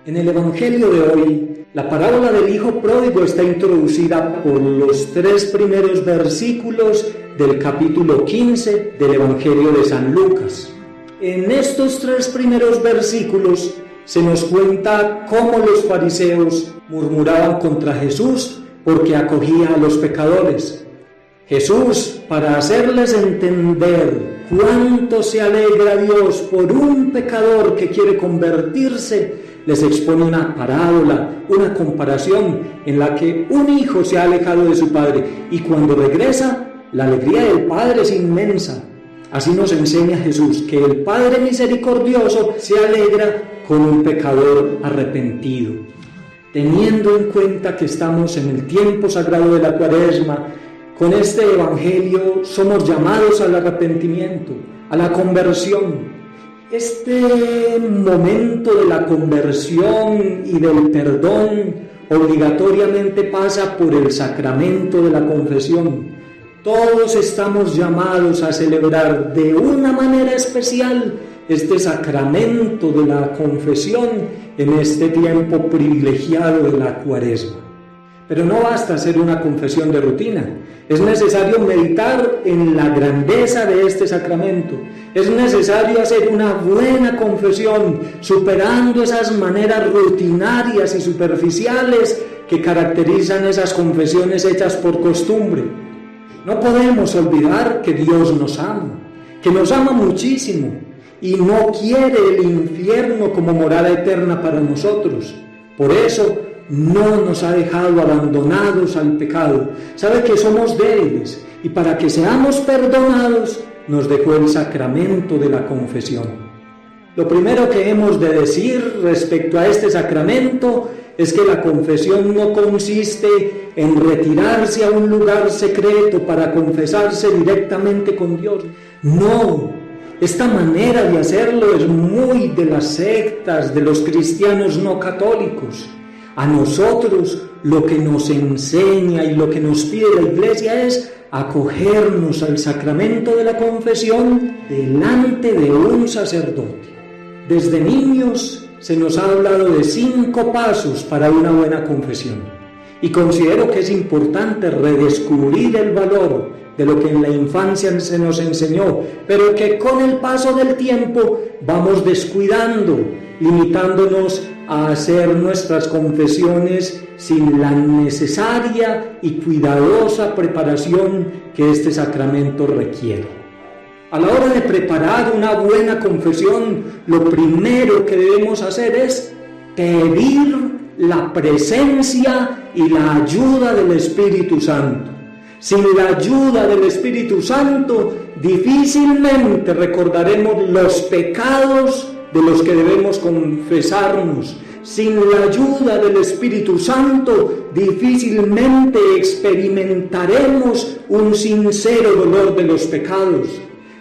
En el Evangelio de hoy, la parábola del Hijo Pródigo está introducida por los 3 primeros versículos del capítulo 15 del Evangelio de San Lucas. En estos 3 primeros versículos se nos cuenta cómo los fariseos murmuraban contra Jesús porque acogía a los pecadores. Jesús, para hacerles entender cuánto se alegra Dios por un pecador que quiere convertirse, les expone una parábola, una comparación en la que un hijo se ha alejado de su padre y cuando regresa, la alegría del padre es inmensa. Así nos enseña Jesús que el Padre misericordioso se alegra con un pecador arrepentido. Teniendo en cuenta que estamos en el tiempo sagrado de la Cuaresma, con este Evangelio somos llamados al arrepentimiento, a la conversión. Este momento de la conversión y del perdón obligatoriamente pasa por el sacramento de la confesión. Todos estamos llamados a celebrar de una manera especial este sacramento de la confesión en este tiempo privilegiado de la Cuaresma. Pero no basta hacer una confesión de rutina, es necesario meditar en la grandeza de este sacramento, es necesario hacer una buena confesión, superando esas maneras rutinarias y superficiales que caracterizan esas confesiones hechas por costumbre. No podemos olvidar que Dios nos ama muchísimo y no quiere el infierno como morada eterna para nosotros. Por eso no nos ha dejado abandonados al pecado. Sabe que somos débiles y para que seamos perdonados nos dejó el sacramento de la confesión. Lo primero que hemos de decir respecto a este sacramento es que la confesión no consiste en retirarse a un lugar secreto para confesarse directamente con Dios. No, esta manera de hacerlo es muy de las sectas, de los cristianos no católicos. A nosotros lo que nos enseña y lo que nos pide la Iglesia es acogernos al sacramento de la confesión delante de un sacerdote. Desde niños se nos ha hablado de 5 pasos para una buena confesión y considero que es importante redescubrir el valor de lo que en la infancia se nos enseñó, pero que con el paso del tiempo vamos descuidando, limitándonos a hacer nuestras confesiones sin la necesaria y cuidadosa preparación que este sacramento requiere. A la hora de preparar una buena confesión, lo primero que debemos hacer es pedir la presencia y la ayuda del Espíritu Santo. Sin la ayuda del Espíritu Santo, difícilmente recordaremos los pecados de los que debemos confesarnos. Sin la ayuda del Espíritu Santo, difícilmente experimentaremos un sincero dolor de los pecados.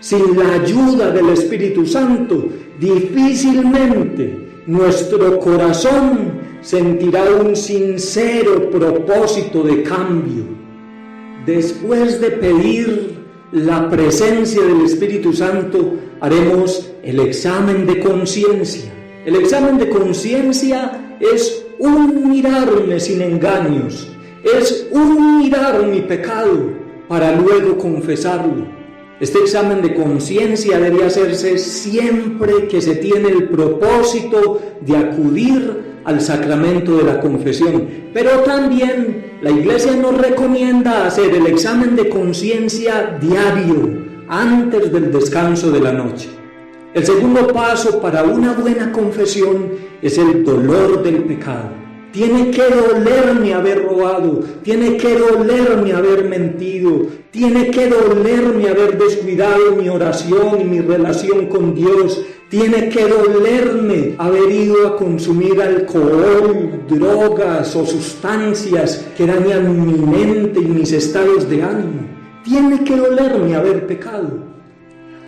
Sin la ayuda del Espíritu Santo, difícilmente nuestro corazón sentirá un sincero propósito de cambio. Después de pedir la presencia del Espíritu Santo, haremos el examen de conciencia. El examen de conciencia es un mirarme sin engaños, es un mirar mi pecado para luego confesarlo. Este examen de conciencia debe hacerse siempre que se tiene el propósito de acudir al sacramento de la confesión. Pero también la Iglesia nos recomienda hacer el examen de conciencia diario, antes del descanso de la noche. El segundo paso para una buena confesión es el dolor del pecado. Tiene que dolerme haber robado, tiene que dolerme haber mentido, tiene que dolerme haber descuidado mi oración y mi relación con Dios, tiene que dolerme haber ido a consumir alcohol, drogas o sustancias que dañan mi mente y mis estados de ánimo. Tiene que dolerme haber pecado.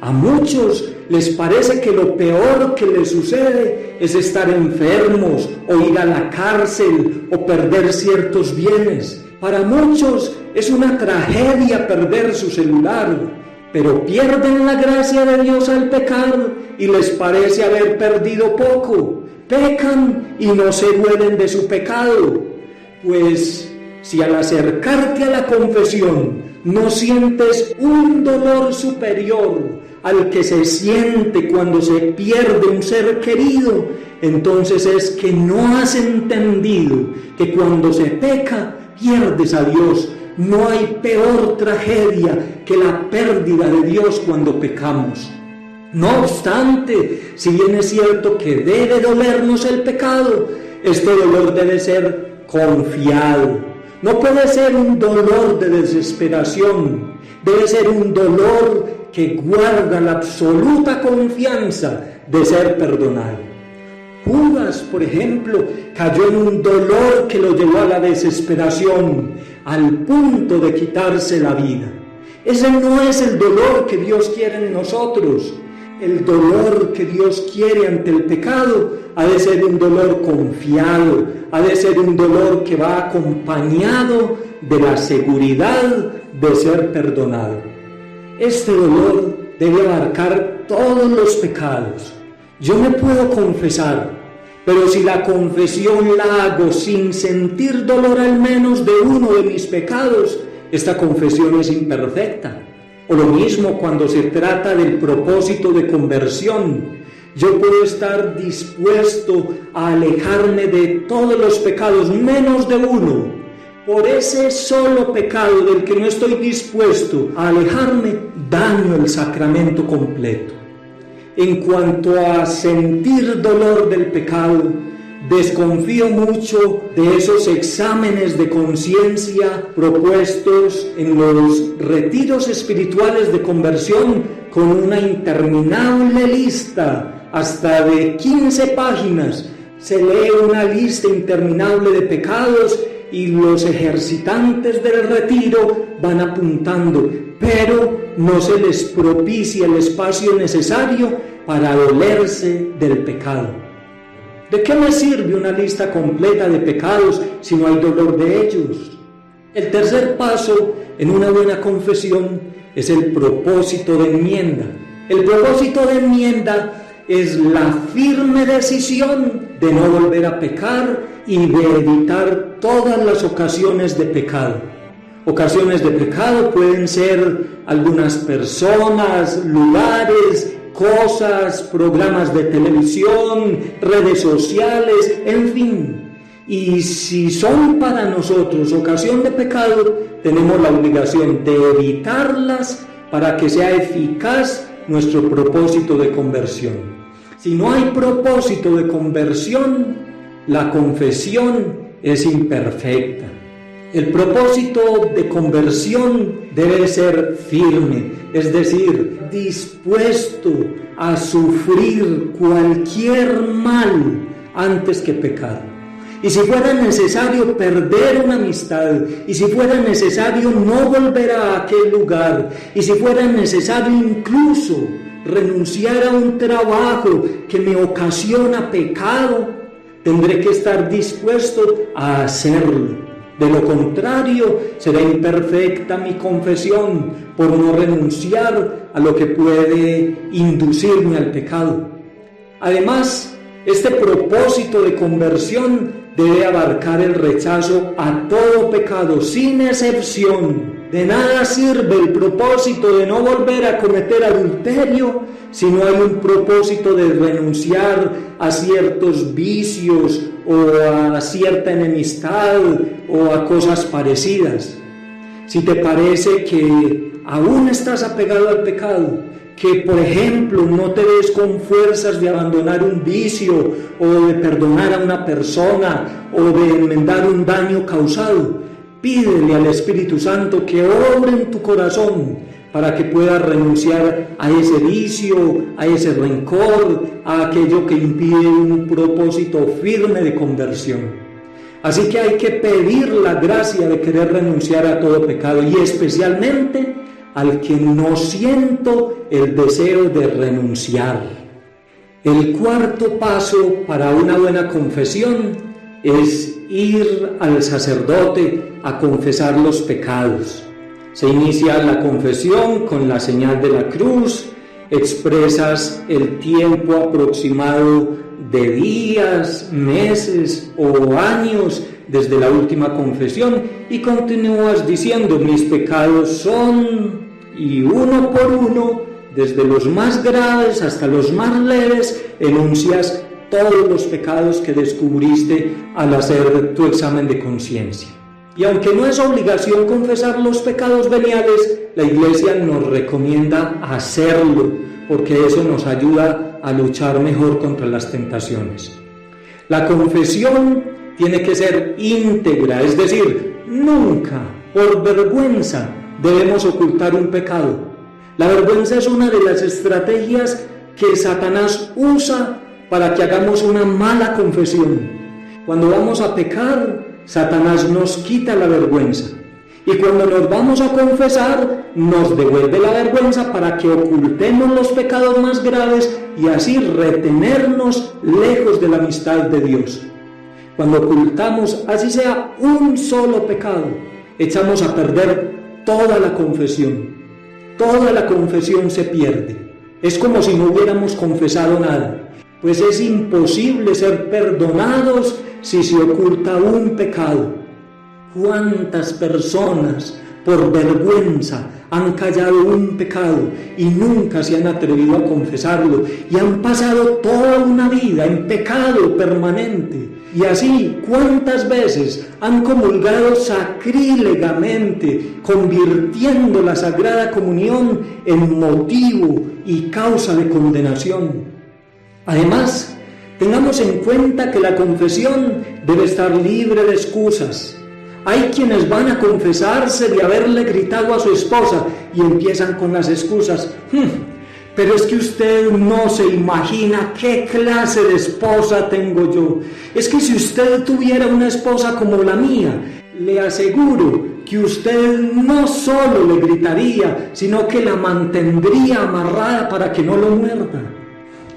A muchos les parece que lo peor que les sucede es estar enfermos o ir a la cárcel o perder ciertos bienes. Para muchos es una tragedia perder su celular pero pierden la gracia de Dios al pecar y les parece haber perdido poco. Pecan y no se duelen de su pecado. Pues si al acercarte a la confesión no sientes un dolor superior al que se siente cuando se pierde un ser querido, entonces es que no has entendido que cuando se peca pierdes a Dios. No hay peor tragedia que la pérdida de Dios cuando pecamos. No obstante, si bien es cierto que debe dolernos el pecado, este dolor debe ser confiado. No puede ser un dolor de desesperación, debe ser un dolor que guarda la absoluta confianza de ser perdonado. Judas, por ejemplo, cayó en un dolor que lo llevó a la desesperación, al punto de quitarse la vida. Ese no es el dolor que Dios quiere en nosotros. El dolor que Dios quiere ante el pecado ha de ser un dolor confiado, ha de ser un dolor que va acompañado de la seguridad de ser perdonado. Este dolor debe abarcar todos los pecados. Yo me puedo confesar, pero si la confesión la hago sin sentir dolor al menos de uno de mis pecados, esta confesión es imperfecta. O lo mismo cuando se trata del propósito de conversión. Yo puedo estar dispuesto a alejarme de todos los pecados, menos de uno. Por ese solo pecado del que no estoy dispuesto a alejarme, daño el sacramento completo. En cuanto a sentir dolor del pecado, desconfío mucho de esos exámenes de conciencia propuestos en los retiros espirituales de conversión con una interminable lista, hasta de 15 páginas. Se lee una lista interminable de pecados y los ejercitantes del retiro van apuntando, pero no se les propicia el espacio necesario para dolerse del pecado. ¿De qué me sirve una lista completa de pecados si no hay dolor de ellos? El tercer paso en una buena confesión es el propósito de enmienda. El propósito de enmienda es la firme decisión de no volver a pecar y de evitar todas las ocasiones de pecado. Ocasiones de pecado pueden ser algunas personas, lugares, cosas, programas de televisión, redes sociales, en fin. Y si son para nosotros ocasión de pecado, tenemos la obligación de evitarlas para que sea eficaz nuestro propósito de conversión. Si no hay propósito de conversión, la confesión es imperfecta. El propósito de conversión debe ser firme, es decir, dispuesto a sufrir cualquier mal antes que pecar. Y si fuera necesario perder una amistad, y si fuera necesario no volver a aquel lugar, y si fuera necesario incluso renunciar a un trabajo que me ocasiona pecado, tendré que estar dispuesto a hacerlo. De lo contrario, será imperfecta mi confesión por no renunciar a lo que puede inducirme al pecado. Además, este propósito de conversión debe abarcar el rechazo a todo pecado, sin excepción. De nada sirve el propósito de no volver a cometer adulterio si no hay un propósito de renunciar a ciertos vicios o a cierta enemistad o a cosas parecidas. Si te parece que aún estás apegado al pecado, que por ejemplo no te ves con fuerzas de abandonar un vicio o de perdonar a una persona o de enmendar un daño causado, pídele al Espíritu Santo que obre en tu corazón para que puedas renunciar a ese vicio, a ese rencor, a aquello que impide un propósito firme de conversión. Así que hay que pedir la gracia de querer renunciar a todo pecado y especialmente al que no siento el deseo de renunciar. El cuarto paso para una buena confesión es ir al sacerdote a confesar los pecados. Se inicia la confesión con la señal de la cruz, expresas el tiempo aproximado de días, meses o años desde la última confesión y continúas diciendo: mis pecados son, y uno por uno, desde los más graves hasta los más leves, enuncias todos los pecados que descubriste al hacer tu examen de conciencia. Y aunque no es obligación confesar los pecados veniales, la Iglesia nos recomienda hacerlo, porque eso nos ayuda a luchar mejor contra las tentaciones. La confesión tiene que ser íntegra, es decir, nunca, por vergüenza, debemos ocultar un pecado. La vergüenza es una de las estrategias que Satanás usa para que hagamos una mala confesión. Cuando vamos a pecar, Satanás nos quita la vergüenza. Y cuando nos vamos a confesar, nos devuelve la vergüenza para que ocultemos los pecados más graves y así retenernos lejos de la amistad de Dios. Cuando ocultamos, así sea un solo pecado, echamos a perder toda la confesión. Toda la confesión se pierde. Es como si no hubiéramos confesado nada. Pues es imposible ser perdonados si se oculta un pecado. ¿Cuántas personas por vergüenza han callado un pecado y nunca se han atrevido a confesarlo y han pasado toda una vida en pecado permanente? Y así, ¿cuántas veces han comulgado sacrílegamente, convirtiendo la Sagrada Comunión en motivo y causa de condenación? Además, tengamos en cuenta que la confesión debe estar libre de excusas. Hay quienes van a confesarse de haberle gritado a su esposa y empiezan con las excusas. Pero es que usted no se imagina qué clase de esposa tengo yo. Es que si usted tuviera una esposa como la mía, le aseguro que usted no solo le gritaría, sino que la mantendría amarrada para que no lo muerda.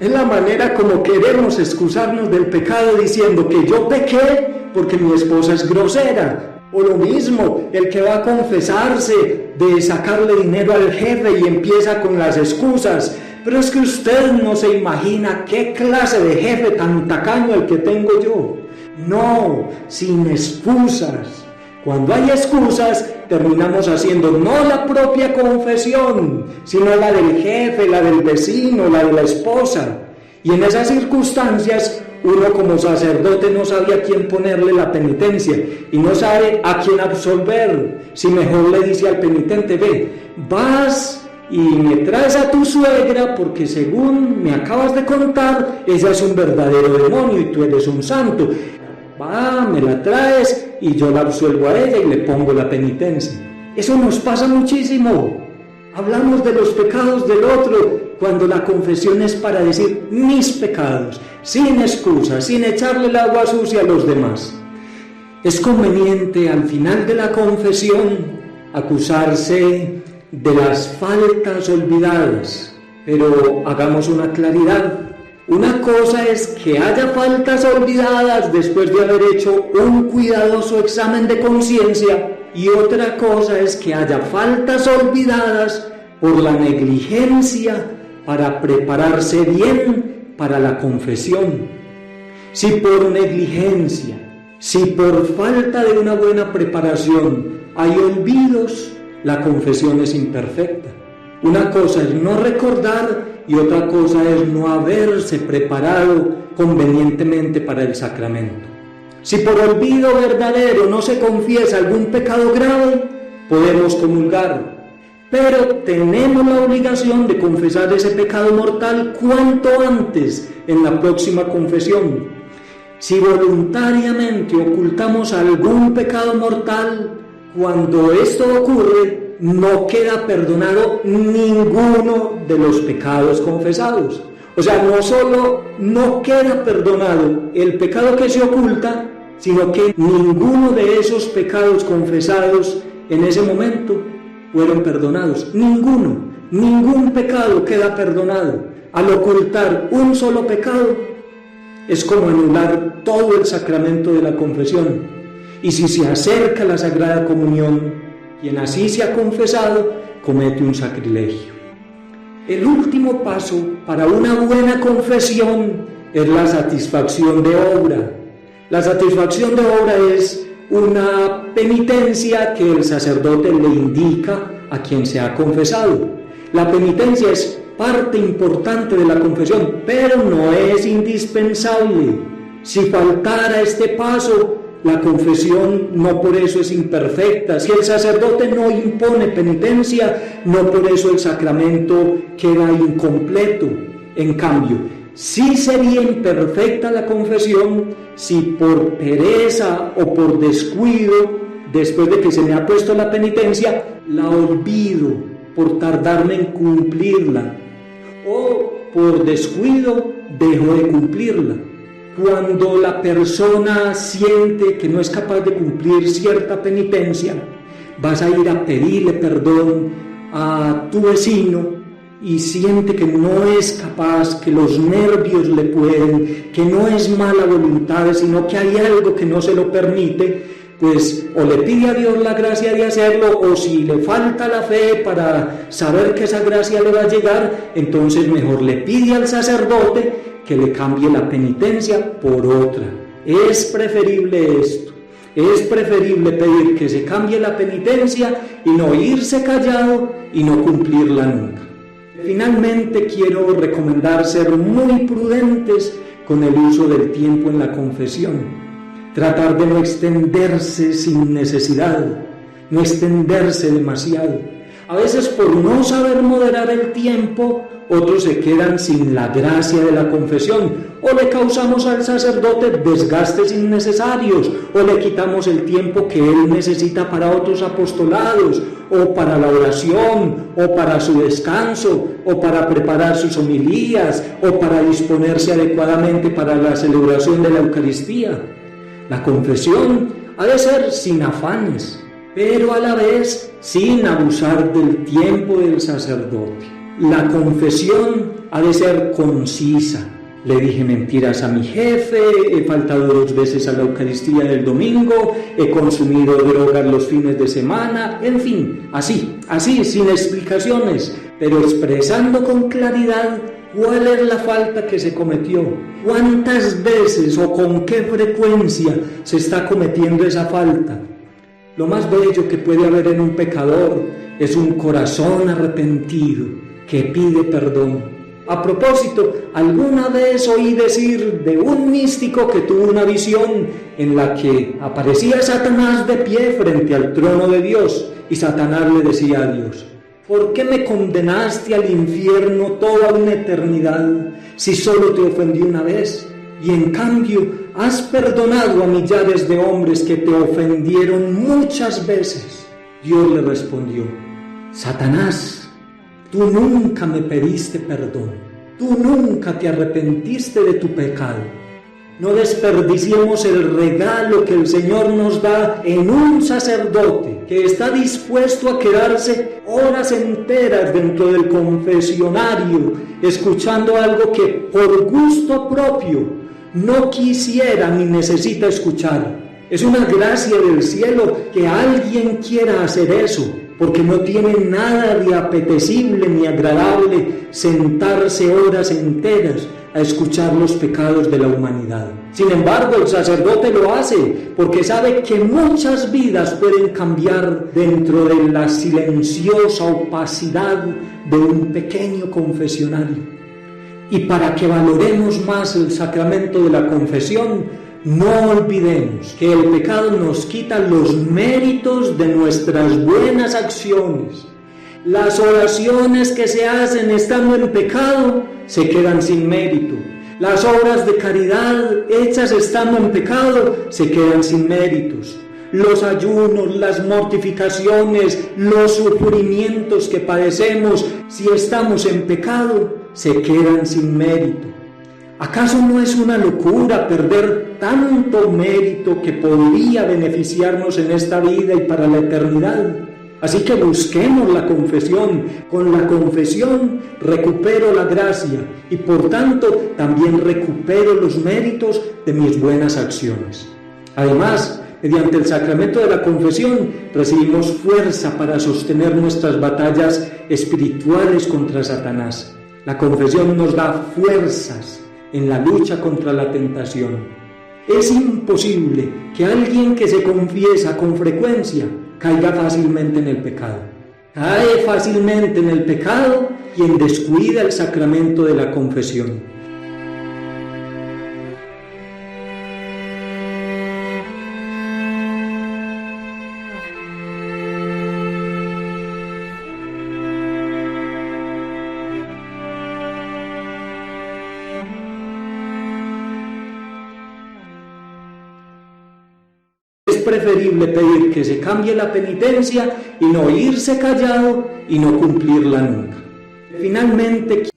Es la manera como queremos excusarnos del pecado diciendo que yo pequé porque mi esposa es grosera. O lo mismo, el que va a confesarse de sacarle dinero al jefe y empieza con las excusas. Pero es que usted no se imagina qué clase de jefe tan tacaño el que tengo yo. No, sin excusas. Cuando hay excusas, terminamos haciendo no la propia confesión, sino la del jefe, la del vecino, la de la esposa. Y en esas circunstancias, uno como sacerdote no sabe a quién ponerle la penitencia y no sabe a quién absolver. Si mejor le dice al penitente: ve, vas y me traes a tu suegra porque según me acabas de contar, ella es un verdadero demonio y tú eres un santo. Va, me la traes y yo la absuelvo a ella y le pongo la penitencia. Eso nos pasa muchísimo. Hablamos de los pecados del otro cuando la confesión es para decir mis pecados, sin excusas, sin echarle el agua sucia a los demás. Es conveniente al final de la confesión acusarse de las faltas olvidadas, pero hagamos una claridad. Una cosa es que haya faltas olvidadas después de haber hecho un cuidadoso examen de conciencia y otra cosa es que haya faltas olvidadas por la negligencia para prepararse bien para la confesión. Si por negligencia, si por falta de una buena preparación hay olvidos, la confesión es imperfecta. Una cosa es no recordar y otra cosa es no haberse preparado convenientemente para el sacramento. Si por olvido verdadero no se confiesa algún pecado grave, podemos comulgar, pero tenemos la obligación de confesar ese pecado mortal cuanto antes en la próxima confesión. Si voluntariamente ocultamos algún pecado mortal, cuando esto ocurre, no queda perdonado ninguno de los pecados confesados. O sea, no solo no queda perdonado el pecado que se oculta, sino que ninguno de esos pecados confesados en ese momento fueron perdonados. Ningún pecado queda perdonado. Al ocultar un solo pecado, es como anular todo el sacramento de la confesión. Y si se acerca la Sagrada Comunión, Quien así se ha confesado comete un sacrilegio. El último paso para una buena confesión es la satisfacción de obra. La satisfacción de obra es una penitencia que el sacerdote le indica a quien se ha confesado. La penitencia es parte importante de la confesión, pero no es indispensable. Si faltara este paso, la confesión no por eso es imperfecta. Si el sacerdote no impone penitencia, no por eso el sacramento queda incompleto. En cambio, sí sería imperfecta la confesión si por pereza o por descuido, después de que se me ha puesto la penitencia, la olvido por tardarme en cumplirla, o por descuido dejo de cumplirla. Cuando la persona siente que no es capaz de cumplir cierta penitencia, vas a ir a pedirle perdón a tu vecino y siente que no es capaz, que los nervios le pueden, que no es mala voluntad, sino que hay algo que no se lo permite, pues o le pide a Dios la gracia de hacerlo, o si le falta la fe para saber que esa gracia le va a llegar, entonces mejor le pide al sacerdote que le cambie la penitencia por otra. Es preferible esto, es preferible pedir que se cambie la penitencia y no irse callado y no cumplirla nunca. Finalmente quiero recomendar ser muy prudentes con el uso del tiempo en la confesión. Tratar de no extenderse sin necesidad, no extenderse demasiado. A veces por no saber moderar el tiempo, otros se quedan sin la gracia de la confesión, o le causamos al sacerdote desgastes innecesarios, o le quitamos el tiempo que él necesita para otros apostolados, o para la oración, o para su descanso, o para preparar sus homilías, o para disponerse adecuadamente para la celebración de la Eucaristía. La confesión ha de ser sin afanes, pero a la vez sin abusar del tiempo del sacerdote. La confesión ha de ser concisa. Le dije mentiras a mi jefe, he faltado 2 veces a la Eucaristía del domingo, he consumido drogas los fines de semana, en fin, así, sin explicaciones, pero expresando con claridad cuál es la falta que se cometió, cuántas veces o con qué frecuencia se está cometiendo esa falta. Lo más bello que puede haber en un pecador es un corazón arrepentido que pide perdón. A propósito, alguna vez oí decir de un místico que tuvo una visión en la que aparecía Satanás de pie frente al trono de Dios, y Satanás le decía a Dios: ¿por qué me condenaste al infierno toda una eternidad si solo te ofendí una vez? Y en cambio has perdonado a millares de hombres que te ofendieron muchas veces. Dios le respondió: Satanás, tú nunca me pediste perdón, tú nunca te arrepentiste de tu pecado. No desperdiciemos el regalo que el Señor nos da en un sacerdote que está dispuesto a quedarse horas enteras dentro del confesionario, escuchando algo que por gusto propio no quisiera ni necesita escuchar. Es una gracia del cielo que alguien quiera hacer eso, porque no tiene nada de apetecible ni agradable sentarse horas enteras a escuchar los pecados de la humanidad. Sin embargo, el sacerdote lo hace porque sabe que muchas vidas pueden cambiar dentro de la silenciosa opacidad de un pequeño confesionario. Y para que valoremos más el sacramento de la confesión, no olvidemos que el pecado nos quita los méritos de nuestras buenas acciones. Las oraciones que se hacen estando en pecado se quedan sin mérito. Las obras de caridad hechas estando en pecado se quedan sin méritos. Los ayunos, las mortificaciones, los sufrimientos que padecemos si estamos en pecado se quedan sin mérito. ¿Acaso no es una locura perder tanto mérito que podría beneficiarnos en esta vida y para la eternidad? Así que busquemos la confesión. Con la confesión recupero la gracia y por tanto también recupero los méritos de mis buenas acciones. Además, Mediante el sacramento de la confesión recibimos fuerza para sostener nuestras batallas espirituales contra Satanás. La confesión nos da fuerzas en la lucha contra la tentación. Es imposible que alguien que se confiesa con frecuencia caiga fácilmente en el pecado. Cae fácilmente en el pecado quien descuida el sacramento de la confesión. Es preferible pedir que se cambie la penitencia y no irse callado y no cumplirla nunca. Finalmente,